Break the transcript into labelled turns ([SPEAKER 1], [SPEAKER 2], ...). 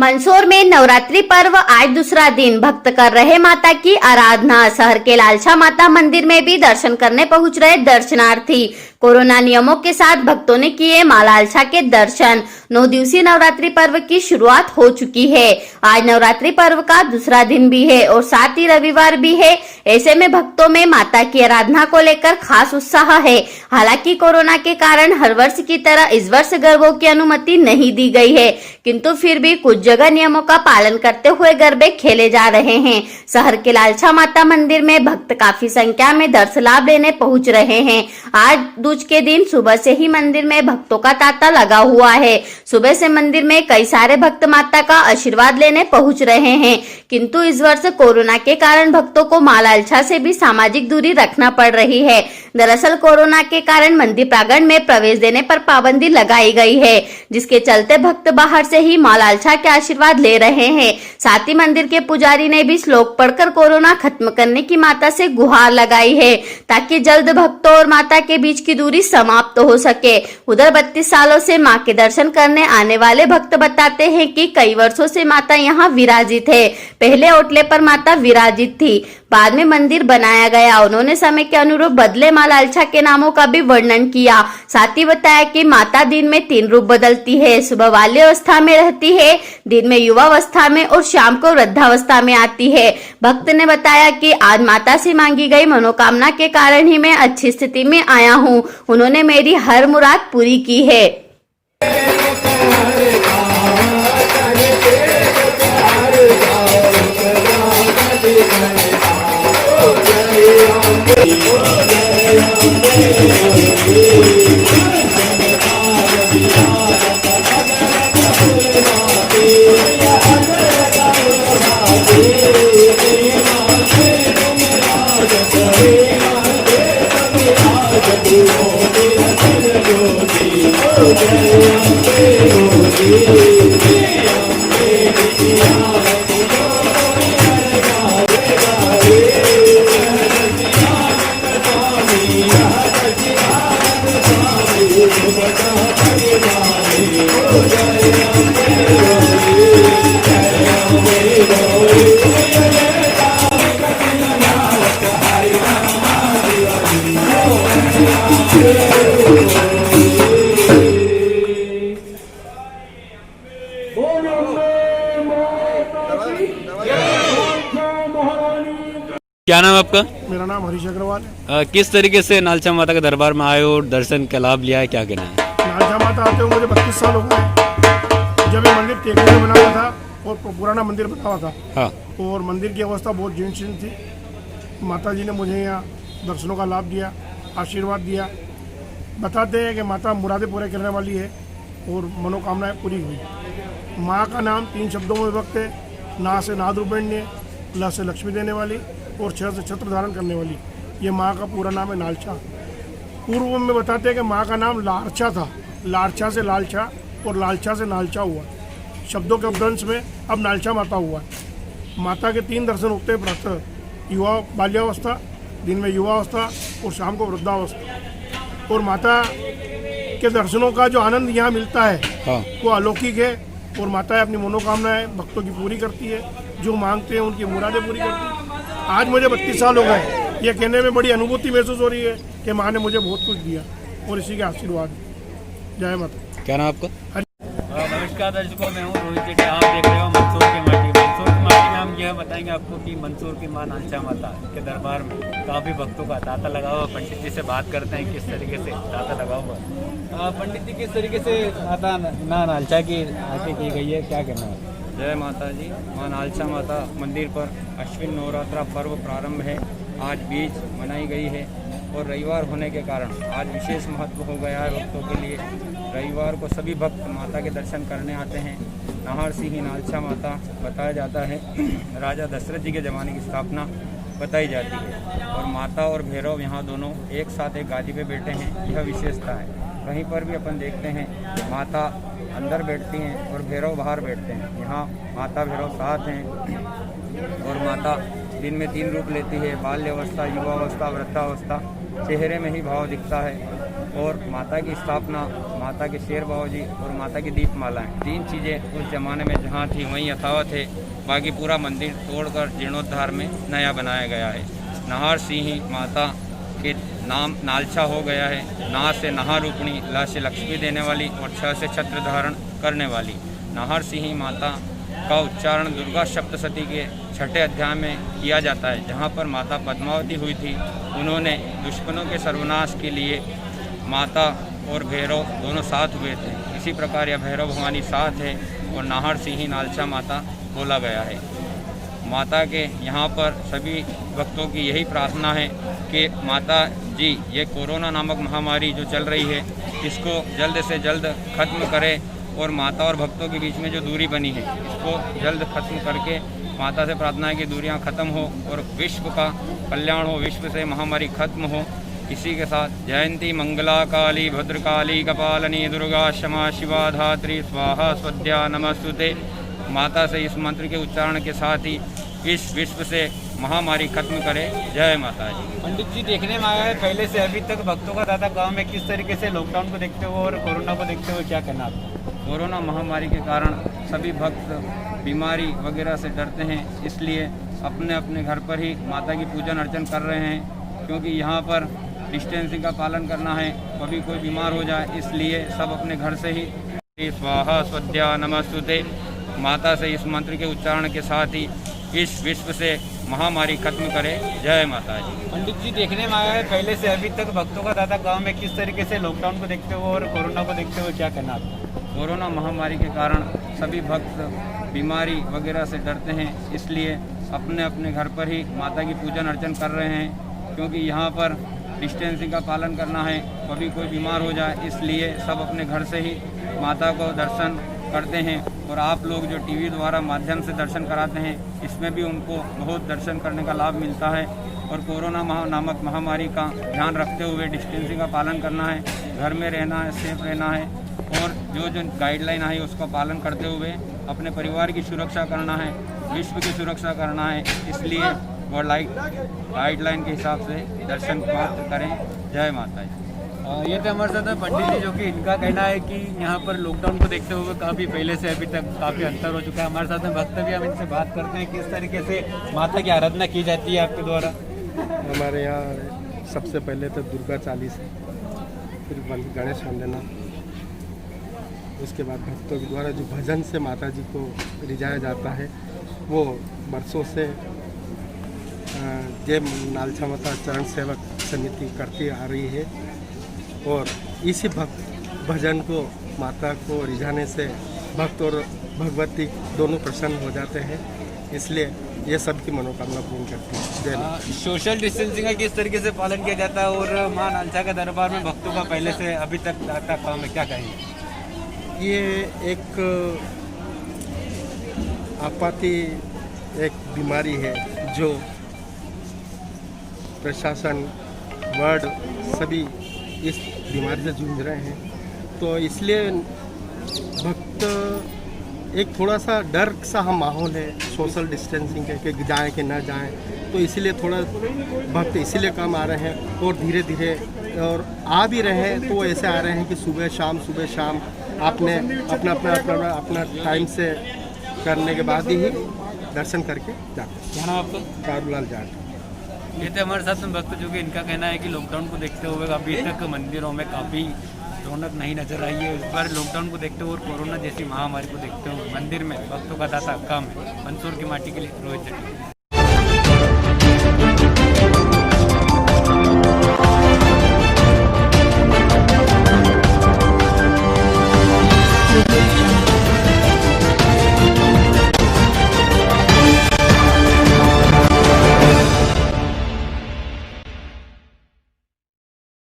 [SPEAKER 1] मंदसौर में नवरात्रि पर्व आज दूसरा दिन भक्त कर रहे माता की आराधना। शहर के लालछा माता मंदिर में भी दर्शन करने पहुंच रहे दर्शनार्थी। कोरोना नियमों के साथ भक्तों ने किए मां लालछा के दर्शन। 9 दिवसीय नवरात्रि पर्व की शुरुआत हो चुकी है। आज नवरात्रि पर्व का दूसरा दिन भी है और साथ ही रविवार भी है। ऐसे में भक्तों में माता की आराधना को लेकर खास उत्साह है। हालांकि कोरोना के कारण हर वर्ष की तरह इस वर्ष गरबों की अनुमति नहीं दी गई है, किंतु फिर भी कुछ जगह नियमों का पालन करते हुए गरबे खेले जा रहे हैं। शहर के लालछा माता मंदिर में भक्त काफी संख्या में दर्शन लाभ लेने पहुंच रहे हैं। आज दूज के दिन सुबह से ही मंदिर में भक्तों का तांता लगा हुआ है। सुबह से मंदिर में कई सारे भक्त माता का आशीर्वाद लेने पहुंच रहे हैं, किंतु इस वर्ष कोरोना के कारण भक्तों को मां लालछा से भी सामाजिक दूरी रखना पड़ रही है। दरअसल कोरोना के कारण मंदिर प्रांगण में प्रवेश देने पर पाबंदी लगाई गई है, जिसके चलते भक्त बाहर से ही मां लालछा के आशीर्वाद ले रहे हैं। साथ ही मंदिर के पुजारी ने भी श्लोक पढ़कर कोरोना खत्म करने की माता से गुहार लगाई है, ताकि जल्द भक्तों और माता के बीच की दूरी समाप्त हो सके। उधर 32 सालों से मां के दर्शन करने आने वाले भक्त बताते हैं कि कई वर्षों से माता यहाँ विराजित है। पहले ओटले पर माता विराजित थी, बाद में मंदिर बनाया गया। उन्होंने समय के अनुरूप बदले मां लालछा के नामों का भी वर्णन किया। साथ ही बताया कि माता दिन में 3 रूप बदलती है। सुबह बाल्य अवस्था में रहती है, दिन में युवावस्था में और शाम को वृद्धावस्था में आती है। भक्त ने बताया कि आज माता से मांगी गई मनोकामना के कारण ही मैं अच्छी स्थिति में आया हूँ। उन्होंने मेरी हर मुराद पूरी की है।
[SPEAKER 2] क्या नाम है आपका?
[SPEAKER 3] मेरा नाम हरीश अग्रवाल है।
[SPEAKER 2] किस तरीके से नालछा माता के दरबार में आए और दर्शन का लाभ लिया है, क्या कहना है?
[SPEAKER 3] नालछा माता आते हुए मुझे 32 साल हो गए। जब ये मंदिर टेकरी में बना हुआ था और पुराना मंदिर बना हुआ था,
[SPEAKER 2] हाँ।
[SPEAKER 3] और मंदिर की अवस्था बहुत जीर्ण थी। माता जी ने मुझे यहाँ दर्शनों का लाभ दिया, आशीर्वाद दिया। बताते हैं कि माता मुरादें पूरे करने वाली है और मनोकामनाएं पूरी हुई। माँ का नाम 3 शब्दों में विभक्त है। ना से नाद रूपण्य, ल से लक्ष्मी देने वाली और 6 से छत्र धारण करने वाली। ये माँ का पूरा नाम है नालछा। पूर्व में बताते हैं कि माँ का नाम लारछा था, लारछा से लालछा और लालछा से नालछा हुआ। शब्दों के अपभ्रंश में अब नालछा माता हुआ। माता के 3 दर्शन होते हैं, प्रातः युवा बाल्यावस्था, दिन में युवावस्था और शाम को वृद्धावस्था। और माता के दर्शनों का जो आनंद यहाँ मिलता है, हाँ, वो अलौकिक है। और माता अपनी मनोकामनाएं भक्तों की पूरी करती है, जो मांगते हैं उनकी मुरादें पूरी करती है। आज मुझे 32 साल हो गए। ये कहने में बड़ी अनुभूति महसूस हो रही है कि माँ ने मुझे बहुत कुछ दिया और इसी के आशीर्वाद। जय माता।
[SPEAKER 2] क्या नाम आपका?
[SPEAKER 4] नमस्कार दर्शकों, मैं हूँ रोहित जेठी। आप देख रहे हो मंदसौर की माटी। मंदसौर की माटी में हम यह बताएंगे आपको कि मंदसौर की मां नालछा माता के दरबार में काफ़ी भक्तों का तांता लगा हुआ। पंडित जी से बात करते हैं किस तरीके से तांता लगा हुआ। पंडित जी, किस तरीके से माता नालछा की आरती की गई है, क्या कहना है?
[SPEAKER 5] जय माता जी। मां नालछा माता मंदिर पर अश्विन नवरात्रा पर्व प्रारंभ है। आज बीज मनाई गई है और रविवार होने के कारण आज विशेष महत्व हो गया है भक्तों के लिए। रविवार को सभी भक्त माता के दर्शन करने आते हैं। नाहर सिंह नालछा माता बताया जाता है राजा दशरथ जी के ज़माने की स्थापना बताई जाती है और माता और भैरव यहाँ दोनों एक साथ एक गादी पे बैठे हैं, यह विशेषता है। कहीं पर भी अपन देखते हैं माता अंदर बैठती हैं और भैरव बाहर बैठते हैं। यहाँ माता भैरव साथ हैं और माता दिन में 3 रूप लेती है, बाल्यावस्था, युवावस्था, वृद्धावस्था। चेहरे में ही भाव दिखता है और माता की स्थापना, माता के शेर बाबूजी और माता की दीपमालाएं, 3 चीज़ें उस ज़माने में जहाँ थी वहीं यथावत है। बाकी पूरा मंदिर तोड़कर जीर्णोद्धार में नया बनाया गया है। नाहर सिंही माता के नाम नालछा हो गया है। ना से नहा रूपणी, ला से लक्ष्मी देने वाली और छ से छत्र धारण करने वाली। नाहर सिंही माता का उच्चारण दुर्गा सप्तशती के 6ठे अध्याय में किया जाता है, जहाँ पर माता पद्मावती हुई थी। उन्होंने दुश्मनों के सर्वनाश के लिए माता और भैरव दोनों साथ हुए थे। इसी प्रकार यह भैरव भवानी साथ है और नाहर सिंही नालछा माता बोला गया है। माता के यहाँ पर सभी भक्तों की यही प्रार्थना है कि माता जी ये कोरोना नामक महामारी जो चल रही है इसको जल्द से जल्द खत्म करें और माता और भक्तों के बीच में जो दूरी बनी है इसको जल्द खत्म करके माता से प्रार्थना है कि दूरियां खत्म हो और विश्व का कल्याण हो, विश्व से महामारी खत्म हो। इसी के साथ जयंती मंगला काली भद्रकाली कपालनी दुर्गा क्षमा शिवा धात्री स्वाहा स्वध्या नमस्तुते। माता से इस मंत्र के उच्चारण के साथ ही इस विश्व से महामारी खत्म करे। जय माता जी।
[SPEAKER 4] पंडित जी, देखने में आया है पहले से अभी तक भक्तों का ज़्यादा काम है, किस तरीके से लॉकडाउन को देखते हुए और कोरोना को देखते हुए क्या कहना आपका?
[SPEAKER 5] कोरोना महामारी के कारण सभी भक्त बीमारी वगैरह से डरते हैं, इसलिए अपने अपने घर पर ही माता की पूजन अर्चन कर रहे हैं, क्योंकि यहाँ पर डिस्टेंसिंग का पालन करना है। कभी कोई बीमार हो जाए इसलिए सब अपने घर से ही स्वाहा स्वध्या नमस्तुते। माता से इस मंत्र के उच्चारण के साथ ही इस विश्व से महामारी खत्म करे। जय माता जी।
[SPEAKER 4] पंडित जी, देखने में आया है पहले से अभी तक भक्तों का ज़्यादा काम है, किस तरीके से लॉकडाउन को देखते हुए और कोरोना को देखते हुए क्या कहना आपका?
[SPEAKER 5] कोरोना महामारी के कारण सभी भक्त बीमारी वगैरह से डरते हैं, इसलिए अपने अपने घर पर ही माता की पूजन अर्चन कर रहे हैं, क्योंकि यहाँ पर डिस्टेंसिंग का पालन करना है। कभी कोई बीमार हो जाए इसलिए सब अपने घर से ही माता को दर्शन करते हैं। और आप लोग जो टीवी द्वारा माध्यम से दर्शन कराते हैं इसमें भी उनको बहुत दर्शन करने का लाभ मिलता है। और कोरोना नामक महामारी का ध्यान रखते हुए डिस्टेंसिंग का पालन करना है, घर में रहना है, सेफ रहना है और जो जो गाइडलाइन आई उसका पालन करते हुए अपने परिवार की सुरक्षा करना है, विश्व की सुरक्षा करना है। इसलिए वो गाइडलाइन के हिसाब से दर्शन प्राप्त करें। जय माता जी।
[SPEAKER 4] ये तो हमारे साथ है पंडित जी, जो कि इनका कहना है कि यहाँ पर लॉकडाउन को देखते हुए काफ़ी पहले से अभी तक काफ़ी अंतर हो चुका है। हमारे साथ में भक्त भी, हम इनसे बात करते हैं किस तरीके से माता की आराधना की जाती है आपके द्वारा।
[SPEAKER 3] हमारे यहाँ सबसे पहले तो दुर्गा 40 है, फिर गणेश वंदना, उसके बाद भक्तों के द्वारा जो भजन से माता जी को रिझाया जाता है वो बरसों से जय नालछा माता चरण सेवक समिति करती आ रही है। और इसी भजन को माता को रिझाने से भक्त और भगवती दोनों प्रसन्न हो जाते हैं, इसलिए ये सबकी मनोकामना पूर्ण करती है। जय।
[SPEAKER 4] सोशल डिस्टेंसिंग का किस तरीके से पालन किया जाता है और माँ नालछा के दरबार में भक्तों का पहले से अभी तक ज़्यादा काम है, क्या कहेंगे?
[SPEAKER 3] ये एक आपाती एक बीमारी है जो प्रशासन वर्ल्ड सभी इस बीमारी से जूझ रहे हैं, तो इसलिए भक्त एक थोड़ा सा डर सा हम माहौल है सोशल डिस्टेंसिंग के कि जाएं कि ना जाएं, तो इसीलिए थोड़ा भक्त इसीलिए कम आ रहे हैं। और धीरे धीरे और आ भी रहे हैं तो ऐसे आ रहे हैं कि सुबह शाम आपने अपना टाइम से करने के बाद ही दर्शन करके जाते हैं।
[SPEAKER 4] आपको
[SPEAKER 3] कारूलाल जाट।
[SPEAKER 4] ये थे हमारे साथ में भक्त, जो कि इनका कहना है कि लॉकडाउन को देखते हुए अभी तक मंदिरों में काफ़ी रौनक नहीं नजर आई है। इस बार लॉकडाउन को देखते हुए और कोरोना जैसी महामारी को देखते हुए मंदिर में भक्तों का ज़्यादा कम है। मंसूर की माटी के लिए रोहित जटिया।